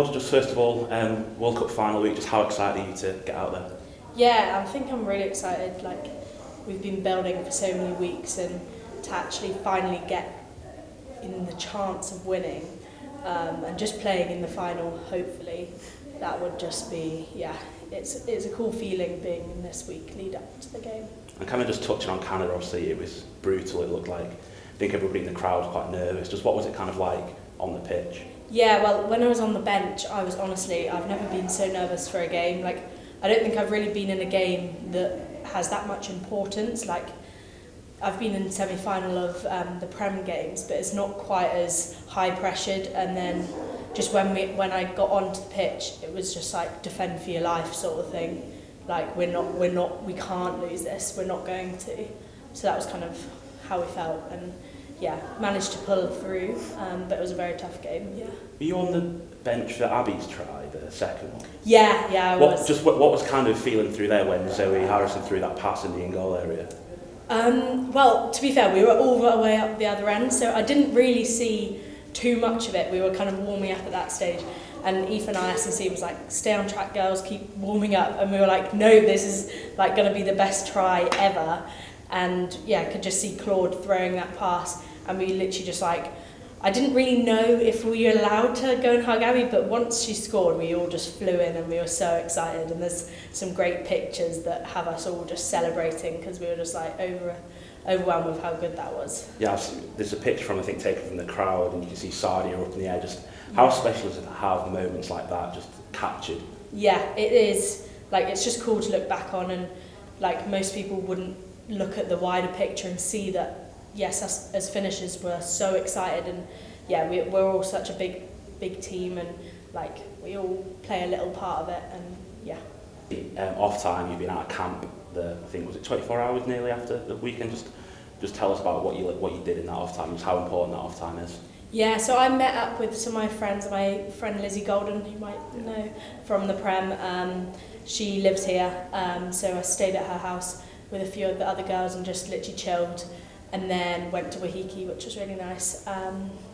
MAUD, just first of all, World Cup final week, just how excited are you to get out there? Yeah, I think I'm really excited. Like, we've been building for so many weeks, and to actually finally get in the chance of winning and just playing in the final, hopefully, that would just be, yeah, it's a cool feeling being in this week lead up to the game. And kind of just touching on Canada, obviously it was brutal, it looked like. I think everybody in the crowd was quite nervous. Just what was it kind of like on the pitch? Yeah, well, when I was on the bench, I was honestly, I've never been so nervous for a game. Like, I don't think I've really been in a game that has that much importance. Like, I've been in semi-final of the Prem games, but it's not quite as high pressured. And then just when I got onto the pitch, it was just like defend for your life sort of thing. Like, we can't lose this. We're not going to. So that was kind of how we felt, and yeah, managed to pull through. But it was a very tough game. Yeah. Were you on the bench for Abby's try, the second one? Yeah, I was. What was kind of feeling through there when Zoe Harrison threw that pass in the in-goal area? Well, to be fair, we were all the way up the other end, so I didn't really see too much of it. We were kind of warming up at that stage, and Ethan, our S&C, was like, "Stay on track, girls, keep warming up." And we were like, "No, this is like going to be the best try ever." And yeah, I could just see Claude throwing that pass, and we literally just like, I didn't really know if we were allowed to go and hug Abby, but once she scored, we all just flew in and we were so excited. And there's some great pictures that have us all just celebrating because we were just like overwhelmed with how good that was. Yeah, there's a picture from, I think, taken from the crowd, and you can see Sadia up in the air. Just how special is it to have moments like that just captured? Yeah, it is. Like, it's just cool to look back on, and like most people wouldn't look at the wider picture and see that. Yes, us as finishers were so excited, and yeah, we're all such a big team, and like we all play a little part of it, and yeah. Off time, you've been out of camp. I think was it 24 hours nearly after the weekend. Just tell us about what you did in that off time. Just how important that off time is. Yeah, so I met up with some of my friends. My friend Lizzie Golden, who you might know from the Prem. She lives here, so I stayed at her house with a few of the other girls and just literally chilled. And then went to Wahiki, which was really nice.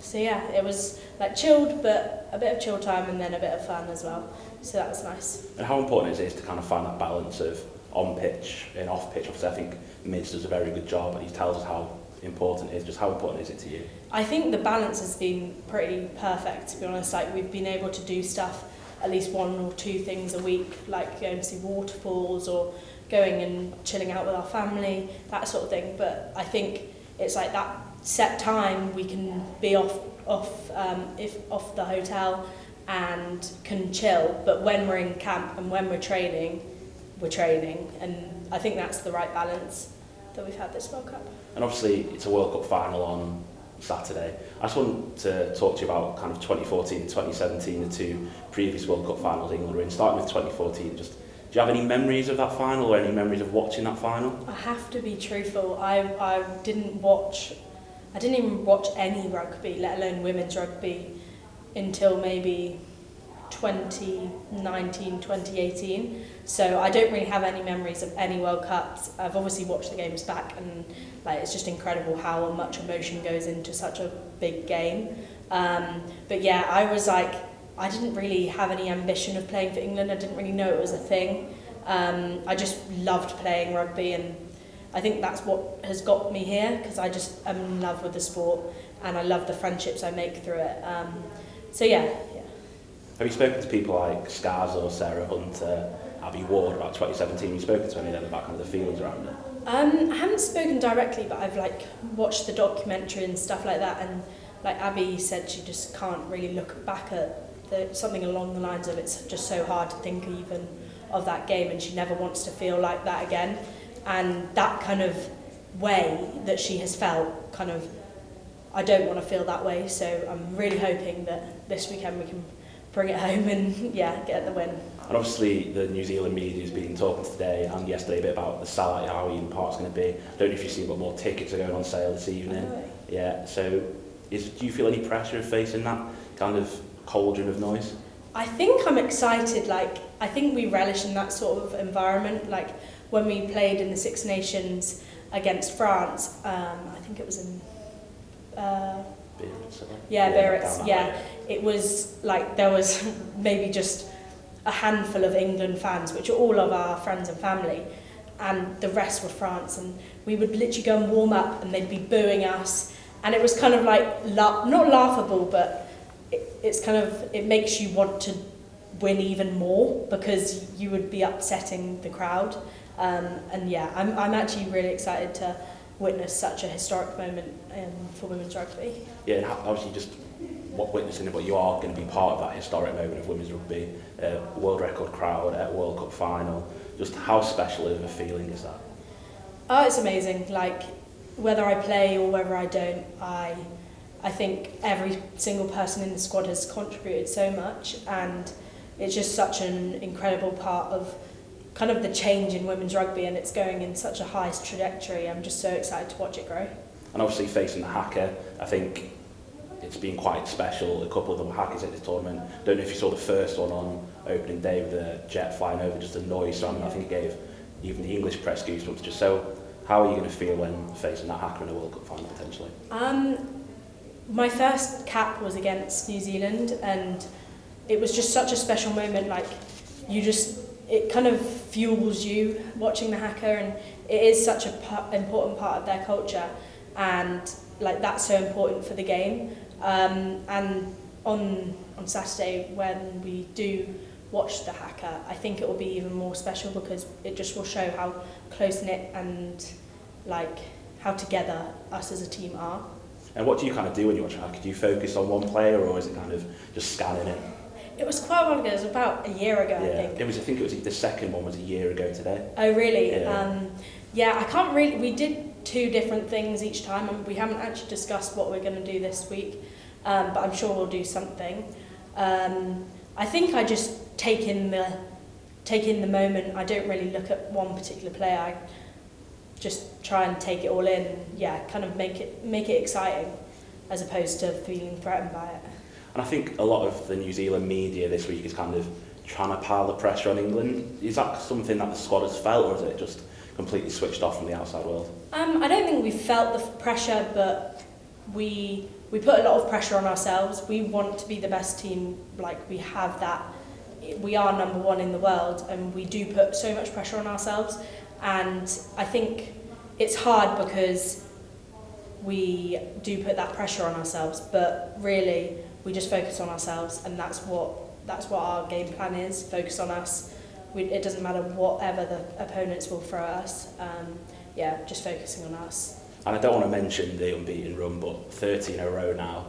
So yeah, it was like chilled, but a bit of chill time and then a bit of fun as well. So that was nice. And how important is it to kind of find that balance of on pitch and off pitch? Obviously, I think Mids does a very good job, and he tells us how important it is. Just how important is it to you? I think the balance has been pretty perfect, to be honest. Like, we've been able to do stuff, at least 1 or 2 things a week, like going to see waterfalls or going and chilling out with our family, that sort of thing. But I think it's like that set time we can be off the hotel and can chill. But when we're in camp and when we're training, and I think that's the right balance that we've had this World Cup. And obviously it's a World Cup final on Saturday. I just want to talk to you about kind of 2014 and 2017, the 2 previous World Cup finals England were in. Starting with 2014, just do you have any memories of that final or any memories of watching that final? I have to be truthful. I didn't even watch any rugby, let alone women's rugby, until maybe 2019, 2018. So I don't really have any memories of any World Cups. I've obviously watched the games back, and like it's just incredible how much emotion goes into such a big game. But yeah, I was like, I didn't really have any ambition of playing for England. I didn't really know it was a thing. I just loved playing rugby, and I think that's what has got me here, because I just am in love with the sport and I love the friendships I make through it. So yeah. Have you spoken to people like Scars or Sarah Hunter, Abby Ward about 2017? Have you spoken to any of them about kind of the feelings around it? I haven't spoken directly, but I've like watched the documentary and stuff like that, and like Abby said, she just can't really look back at something along the lines of it's just so hard to think even of that game, and she never wants to feel like that again. And that kind of way that she has felt, kind of, I don't want to feel that way. So I'm really hoping that this weekend we can bring it home and yeah, get the win. And obviously the New Zealand media has been talking today and yesterday a bit about the site, how Eden Park's going to be. I don't know if you've seen what more tickets are going on sale this evening. Oh. Yeah, so do you feel any pressure of facing that kind of cauldron of noise? I think I'm excited. Like, I think we relish in that sort of environment. Like when we played in the Six Nations against France, I think it was in Biarritz, it was like there was maybe just a handful of England fans, which are all of our friends and family, and the rest were France, and we would literally go and warm up and they'd be booing us, and it was kind of like not laughable, but it makes you want to win even more because you would be upsetting the crowd. And yeah, I'm actually really excited to witness such a historic moment for women's rugby. Yeah, and obviously just witnessing it, but you are going to be part of that historic moment of women's rugby, world record crowd at World Cup final. Just how special of a feeling is that? Oh, it's amazing. Like, whether I play or whether I don't, I think every single person in the squad has contributed so much, and it's just such an incredible part of kind of the change in women's rugby, and it's going in such a high trajectory. I'm just so excited to watch it grow. And obviously facing the haka, I think it's been quite special. A couple of them hackers at this tournament. Don't know if you saw the first one on opening day with the jet flying over, just the noise surrounding. I think it gave even the English press goosebumps. Just so, how are you going to feel when facing that haka in a World Cup final potentially? My first cap was against New Zealand, and it was just such a special moment. Like, it kind of fuels you watching the haka, and it is such an important part of their culture, and like that's so important for the game. And on Saturday when we do watch the haka, I think it will be even more special because it just will show how close knit and like how together us as a team are. And what do you kind of do when you watch a haka? Do you focus on one player, or is it kind of just scanning it? It was quite a while ago. It was about a year ago, Yeah. I think. I think it was the second one was a year ago today. Oh, really? Yeah. I can't really. We did 2 different things each time, and we haven't actually discussed what we're going to do this week. But I'm sure we'll do something. I think I just take in the moment. I don't really look at one particular player. I just try and take it all in. Yeah, kind of make it exciting, as opposed to feeling threatened by it. And I think a lot of the New Zealand media this week is kind of trying to pile the pressure on England. Is that something that the squad has felt, or is it just completely switched off from the outside world? I don't think we felt the pressure, but we put a lot of pressure on ourselves. We want to be the best team. Like, we have that. We are number 1 in the world, and we do put so much pressure on ourselves. And I think it's hard because we do put that pressure on ourselves, but really we just focus on ourselves, and that's what our game plan is. Focus on us. It doesn't matter whatever the opponents will throw at us. Just focusing on us. And I don't want to mention the unbeaten run, but 30 in a row now.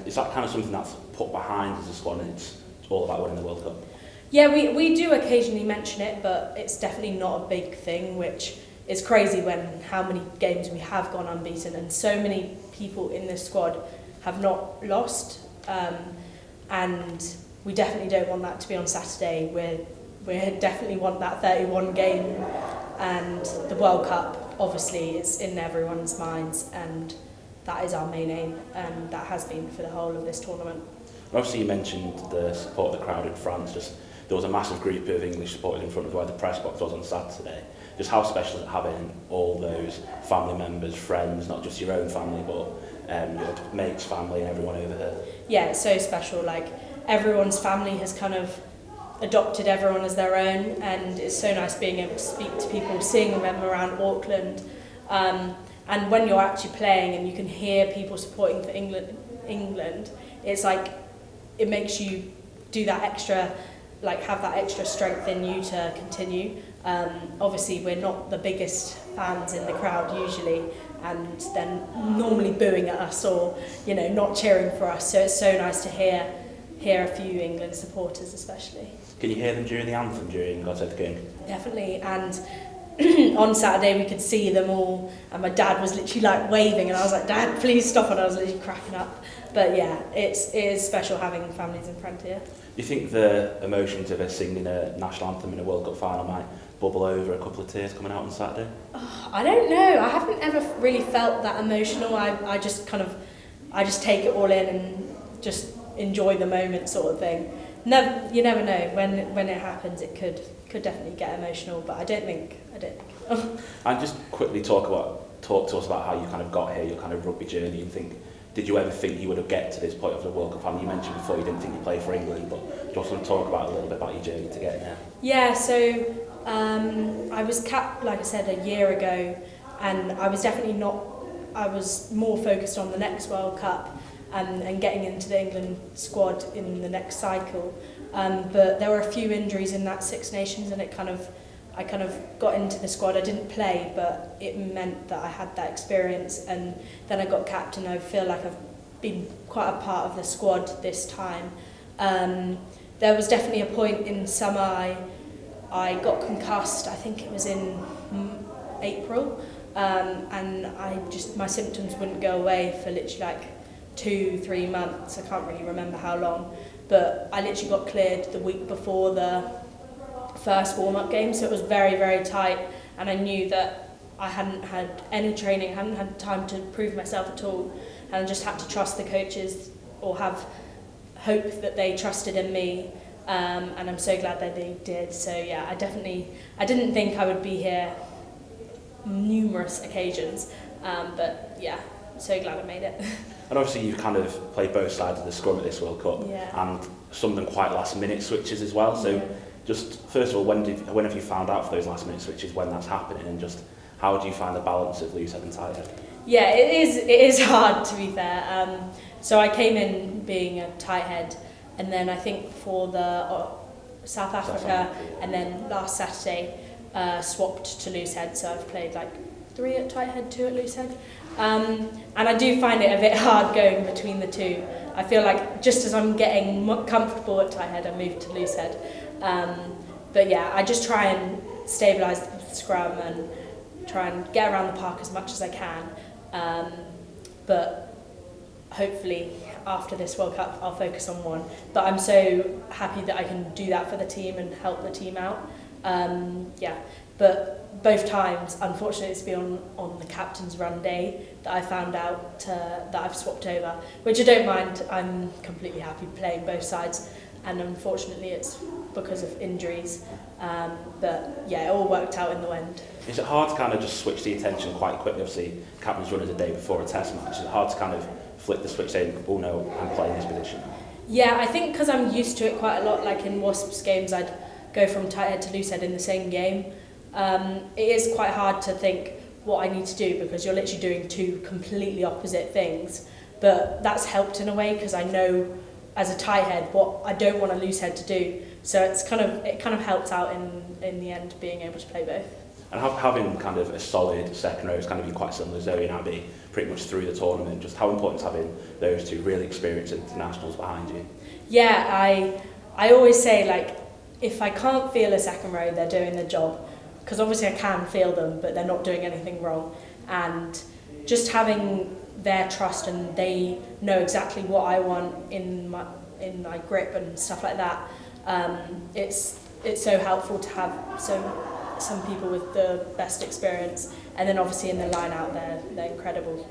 Is that kind of something that's put behind as a squad, and it's all about winning the World Cup? Yeah, we do occasionally mention it, but it's definitely not a big thing, which is crazy when how many games we have gone unbeaten, and so many people in this squad have not lost. And we definitely don't want that to be on Saturday. We definitely want that 31 game, and the World Cup obviously is in everyone's minds, and that is our main aim, and that has been for the whole of this tournament. Obviously you mentioned the support of the crowd in France. Just there was a massive group of English supporters in front of where the press box was on Saturday. Just how special is it having all those family members, friends, not just your own family, but your mates' family and everyone over here? Yeah, it's so special. Like, everyone's family has kind of adopted everyone as their own, and it's so nice being able to speak to people, seeing them around Auckland, and when you're actually playing and you can hear people supporting for England, it's like it makes you do that extra, like have that extra strength in you to continue. Obviously we're not the biggest fans in the crowd usually, and then normally booing at us or not cheering for us, so it's so nice to hear a few England supporters especially. Can you hear them during the anthem during God Save the King? Definitely, and on Saturday we could see them all, and my dad was literally like waving, and I was like, Dad, please stop, and I was literally cracking up. But yeah, it is special having families in front here. Do you think the emotions of singing a national anthem in a World Cup final might bubble over, a couple of tears coming out on Saturday? Oh, I don't know. I haven't ever really felt that emotional. I just take it all in and just enjoy the moment, sort of thing. You never know when it happens. It could definitely get emotional, but I don't think. And just quickly talk to us about how you kind of got here, your kind of rugby journey, and think, did you ever think you would have get to this point of the World Cup final? You mentioned before you didn't think you'd play for England, but do you also want to talk about a little bit about your journey to getting there? Yeah, so I was capped, like I said, a year ago, and I was definitely not, I was more focused on the next World Cup and getting into the England squad in the next cycle. But there were a few injuries in that Six Nations, and I kind of got into the squad. I didn't play, but it meant that I had that experience, and then I got capped, and I feel like I've been quite a part of the squad this time. There was definitely a point in summer I got concussed. I think it was in April, and my symptoms wouldn't go away for literally like 2-3 months. I can't really remember how long, but I literally got cleared the week before the first warm-up game, so it was very, very tight, and I knew that I hadn't had any training, hadn't had time to prove myself at all, and I just had to trust the coaches or have hope that they trusted in me, and I'm so glad that they did. So yeah, I didn't think I would be here numerous occasions, but yeah, so glad I made it. And obviously you've kind of played both sides of the scrum at this World Cup, and some of them quite last-minute switches as well. So just first of all, when have you found out for those last-minute switches when that's happening, and just how do you find the balance of loose head and tight head? Yeah, it is hard, to be fair. So I came in being a tight head, and then I think for the South Africa, and then last Saturday swapped to loose head. So I've played like 3 at tight head, 2 at loose head. And I do find it a bit hard going between the two. I feel like just as I'm getting comfortable at tight head, I move to loose head. But yeah, I just try and stabilise the scrum and try and get around the park as much as I can. But hopefully after this World Cup I'll focus on one. But I'm so happy that I can do that for the team and help the team out. But both times, unfortunately, it's been on the captain's run day that I found out that I've swapped over, which I don't mind. I'm completely happy playing both sides, and unfortunately it's because of injuries. But yeah, it all worked out in the end. Is it hard to kind of just switch the attention quite quickly? Obviously, captain's run is a day before a test match. Is it hard to kind of flip the switch saying, oh no, I'm playing this position? Yeah, I think because I'm used to it quite a lot, like in Wasps games, I'd go from tight head to loose head in the same game. It is quite hard to think what I need to do because you're literally doing 2 completely opposite things. But that's helped in a way because I know as a tight head what I don't want a loose head to do. So it kind of helped out in the end being able to play both. And having kind of a solid second row has kind of been quite similar to Zoe and Abby pretty much through the tournament. Just how important is having those 2 really experienced internationals behind you? Yeah, I always say, like, if I can't feel a second row, they're doing the job. Because obviously I can feel them, but they're not doing anything wrong. And just having their trust, and they know exactly what I want in my grip and stuff like that. It's so helpful to have some people with the best experience, and then obviously in the line out there, they're incredible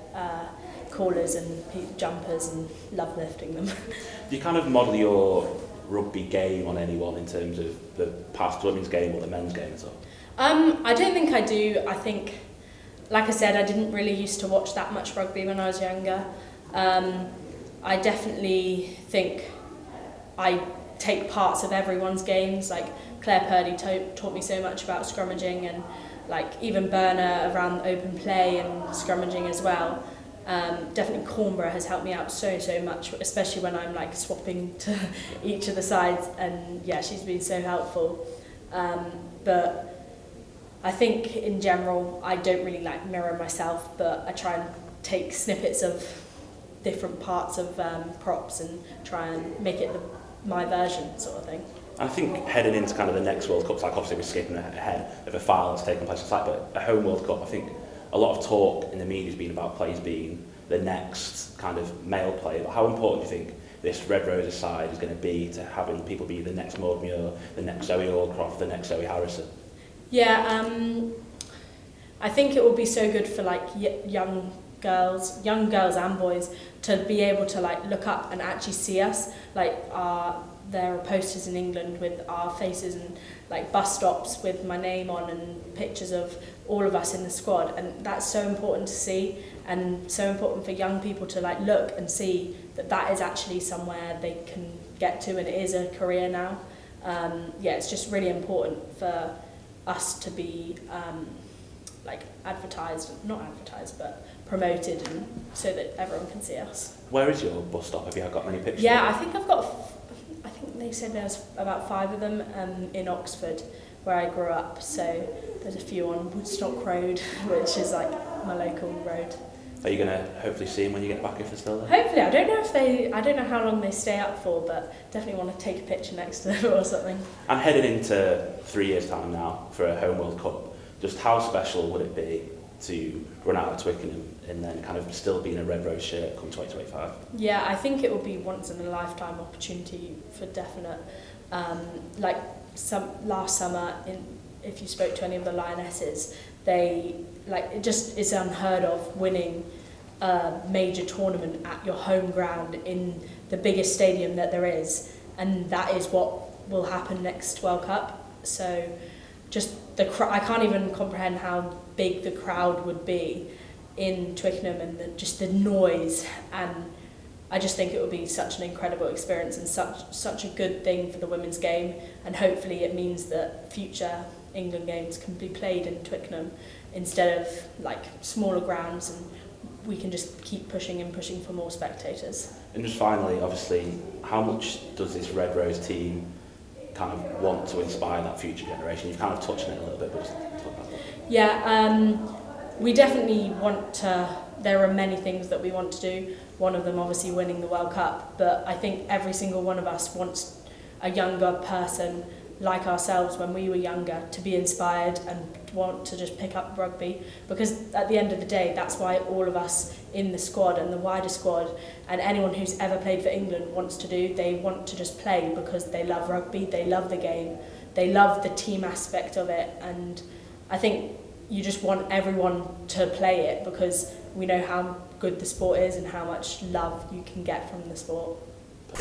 callers and jumpers, and love lifting them. Do you kind of model your rugby game on anyone in terms of the past women's game or the men's game at all? I don't think I do. I think, like I said, I didn't really used to watch that much rugby when I was younger. I definitely think I take parts of everyone's games. Like Claire Purdy taught me so much about scrummaging, and like even Berna around open play and scrummaging as well. Definitely Cornborough has helped me out so much, especially when I'm like swapping to each of the sides, and yeah, she's been so helpful. But I think in general I don't really like mirror myself, but I try and take snippets of different parts of props and try and make it my version sort of thing. I think heading into kind of the next World Cup, like obviously we're skipping ahead of a final that's taking place on site, but a home World Cup, I think a lot of talk in the media has been about players being the next kind of male player. But how important do you think this Red Roses side is going to be to having people be the next MAUD MUIR, the next Zoe Allcroft, the next Zoe Harrison? Yeah, I think it will be so good for like young girls and boys to be able to like look up and actually see us, like there are posters in England with our faces and like bus stops with my name on and pictures of all of us in the squad, and that's so important to see and so important for young people to like look and see that that is actually somewhere they can get to and it is a career now. Yeah, it's just really important for us to be like not advertised, but promoted, and so that everyone can see us. Where is your bus stop? Have you got many pictures? Yeah, I think they said there's about 5 of them in Oxford, where I grew up. So there's a few on Woodstock Road, which is like my local road. Are you going to hopefully see them when you get back if they're still there? Hopefully. I don't know how long they stay up for, but definitely want to take a picture next to them or something. I'm heading into 3 years' time now for a home World Cup. Just how special would it be to run out of Twickenham and then kind of still be in a red rose shirt come 2025? Yeah, I think it will be once in a lifetime opportunity for definite. Last summer, if you spoke to any of the Lionesses, it just is unheard of winning a major tournament at your home ground in the biggest stadium that there is, and that is what will happen next World Cup. So just I can't even comprehend how big the crowd would be in Twickenham, and just the noise, and I just think it would be such an incredible experience and such a good thing for the women's game, and hopefully it means that future England games can be played in Twickenham instead of like smaller grounds, and we can just keep pushing for more spectators. And just finally, obviously, how much does this Red Rose team kind of want to inspire that future generation? You've kind of touched on it a little bit, but just talk about that. Yeah, we definitely want to. There are many things that we want to do. One of them obviously winning the World Cup, but I think every single one of us wants a younger person like ourselves when we were younger to be inspired and want to just pick up rugby, because at the end of the day that's why all of us in the squad and the wider squad and anyone who's ever played for England wants to do. They want to just play because they love rugby, they love the game, they love the team aspect of it, and I think you just want everyone to play it because we know how good the sport is and how much love you can get from the sport.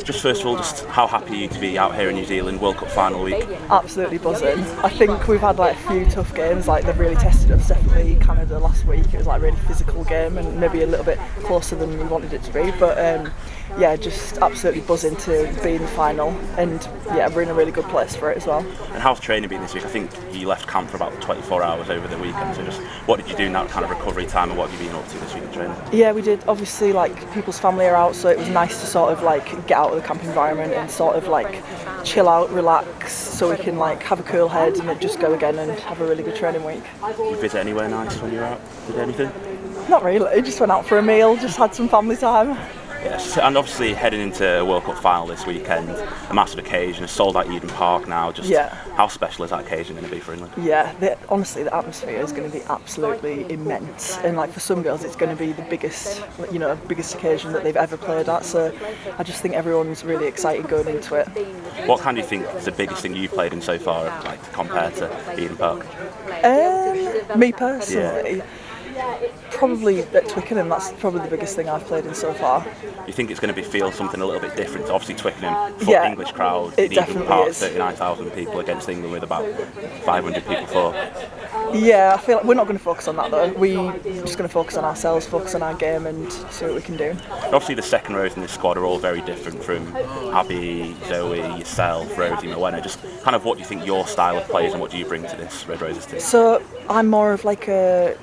Just first of all, just how happy are you to be out here in New Zealand, World Cup final week? Absolutely buzzing. I think we've had like a few tough games, like they've really tested us, definitely Canada last week. It was like a really physical game and maybe a little bit closer than we wanted it to be, but yeah, just absolutely buzzing to be in the final, and yeah, we're in a really good place for it as well. And how's training been this week? I think you left camp for about 24 hours over the weekend, so just what did you do in that kind of recovery time, and what have you been up to this week in training? Yeah, we did. Obviously, like, people's family are out, so it was nice to sort of like get out of the camp environment and sort of like chill out, relax, so we can like have a cool head and then just go again and have a really good training week. Did you visit anywhere nice when you were out? Did anything? Not really, just went out for a meal, just had some family time. Yes, and obviously heading into a World Cup final this weekend, a massive occasion, a sold out Eden Park now. Just how special is that occasion going to be for England? Yeah, honestly, the atmosphere is going to be absolutely immense, and like for some girls, it's going to be the biggest occasion that they've ever played at. So I just think everyone's really excited going into it. What kind do you think is the biggest thing you've played in so far, like compared to Eden Park? Me personally. Yeah. Probably at Twickenham, that's probably the biggest thing I've played in so far. You think it's going to feel something a little bit different? Obviously Twickenham, English crowd, it definitely Park, is. 39,000 people against England with about 500 people for. Yeah, I feel like we're not going to focus on that though. We're just going to focus on ourselves, focus on our game and see what we can do. Obviously the second rows in this squad are all very different, from Abby, Zoe, yourself, Rosie, Moena. Just kind of what do you think your style of play is and what do you bring to this Red Roses team? So I'm more of like a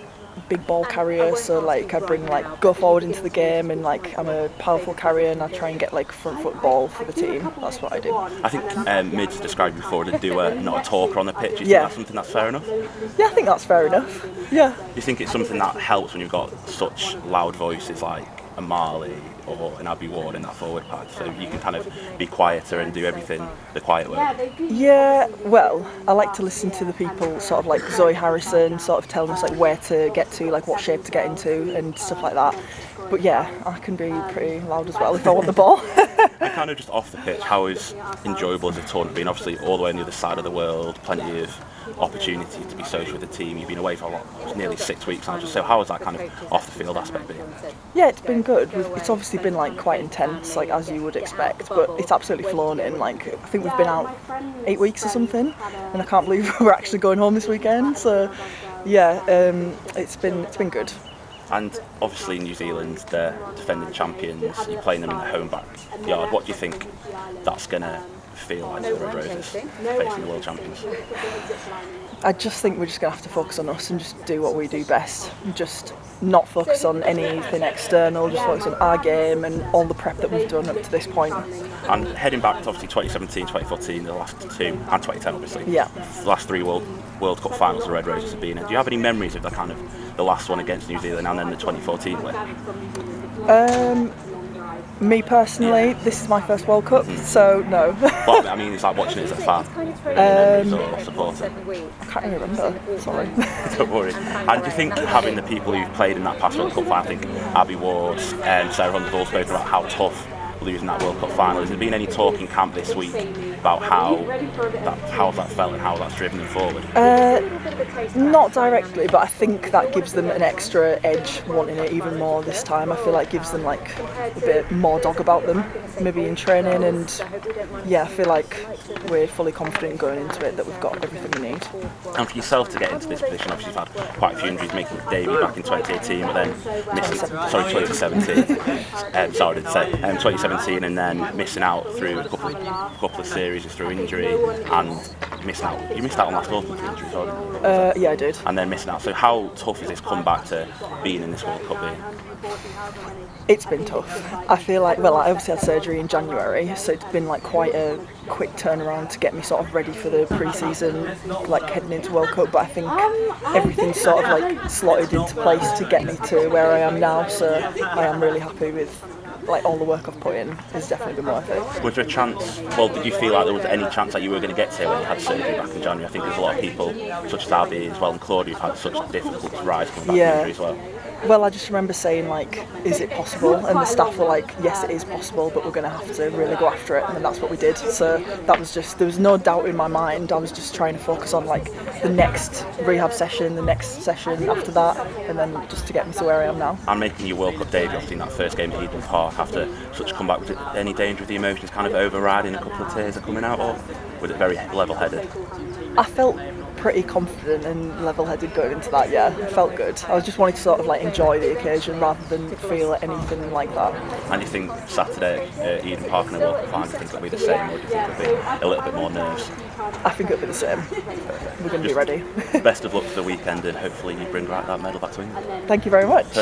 big ball carrier, so like I bring like go forward into the game, and like I'm a powerful carrier and I try and get like front foot ball for the team. That's what I do. I think Mid's described before as a doer, not a talker on the pitch. Do you think that's something that's fair enough? Yeah, I think that's fair enough. Yeah. Do you think it's something that helps when you've got such loud voices like a Marley or an Abby Ward in that forward pack, so you can kind of be quieter and do everything the quiet way? Yeah, well, I like to listen to the people, sort of like Zoe Harrison, sort of telling us like where to get to, like what shape to get into and stuff like that. But yeah, I can be pretty loud as well if I want the ball. And kind of just off the pitch, how is enjoyable as a tournament been? Obviously, all the way on the other side of the world, plenty of opportunity to be social with the team. You've been away for nearly 6 weeks now. So how has that kind of off the field aspect been? Yeah, it's been good. It's obviously been like quite intense, like as you would expect, but it's absolutely flown in. Like I think we've been out 8 weeks or something, and I can't believe we're actually going home this weekend. So yeah, it's been good. And obviously New Zealand, they're defending champions. You're playing them in the home backyard. What do you think that's going to feel like for the Red Roses facing the world champions? I just think we're just going to have to focus on us and just do what we do best. Just not focus on anything external, just focus on our game and all the prep that we've done up to this point. And heading back to obviously 2017, 2014, the last two, and 2010 obviously. Yeah. The last three World Cup finals the Red Roses have been in. Do you have any memories of the last one against New Zealand and then the 2014 win? Me personally, this is my first World Cup, so no. Well, I mean, it's like watching it as a fan, or supporter. I can't even remember, sorry. Don't worry. And do you think having the people who've played in that past World Cup final, I think Abby Ward and Sarah Hunt have all spoken about how tough losing that World Cup final. Has there been any talk in camp this week about how that felt and how that's driven them forward? Not directly, but I think that gives them an extra edge wanting it even more this time. I feel like it gives them like a bit more dog about them, maybe in training, and yeah, I feel like we're fully confident going into it that we've got everything we need. And for yourself to get into this position, obviously you've had quite a few injuries, making the debut back in 2018, but then missing, 2017, 2017, and then missing out through a couple of series through injury, and you missed out on last autumn through injury, sorry. Yeah, I did. And then missing out. So how tough is this comeback to being in this World Cup being? It's been tough. I feel like, well, I obviously had surgery in January, so it's been like quite a quick turnaround to get me sort of ready for the pre-season, like heading into World Cup, but I think everything's sort of like slotted into place to get me to where I am now, so I am really happy with like all the work I've put in. It's definitely been worth it. Was there a chance, well, did you feel like there was any chance that you were going to get to when you had surgery back in January? I think there's a lot of people, such as Abby as well and Claudia, who've had such a difficult rise coming back from injury as well. Well, I just remember saying, like, is it possible? And the staff were like, yes, it is possible, but we're going to have to really go after it. And that's what we did. So that was just, there was no doubt in my mind. I was just trying to focus on, like, the next rehab session, the next session after that, and then just to get me to where I am now. And making your World Cup debut, obviously, in that first game at Eden Park, after such a comeback, was it any danger of the emotions kind of overriding, a couple of tears are coming out, or was it very level-headed? I felt pretty confident and level-headed going into that, yeah. It felt good. I was just wanting to sort of like enjoy the occasion rather than feel anything like that. And do you think Saturday at Eden Park in the World Cup final, do you think it'll be the same, or do you think it'll be a little bit more nerves? I think it'll be the same. We're going to be ready. Best of luck for the weekend, and hopefully you bring back that medal back to England. Thank you very much. Perfect.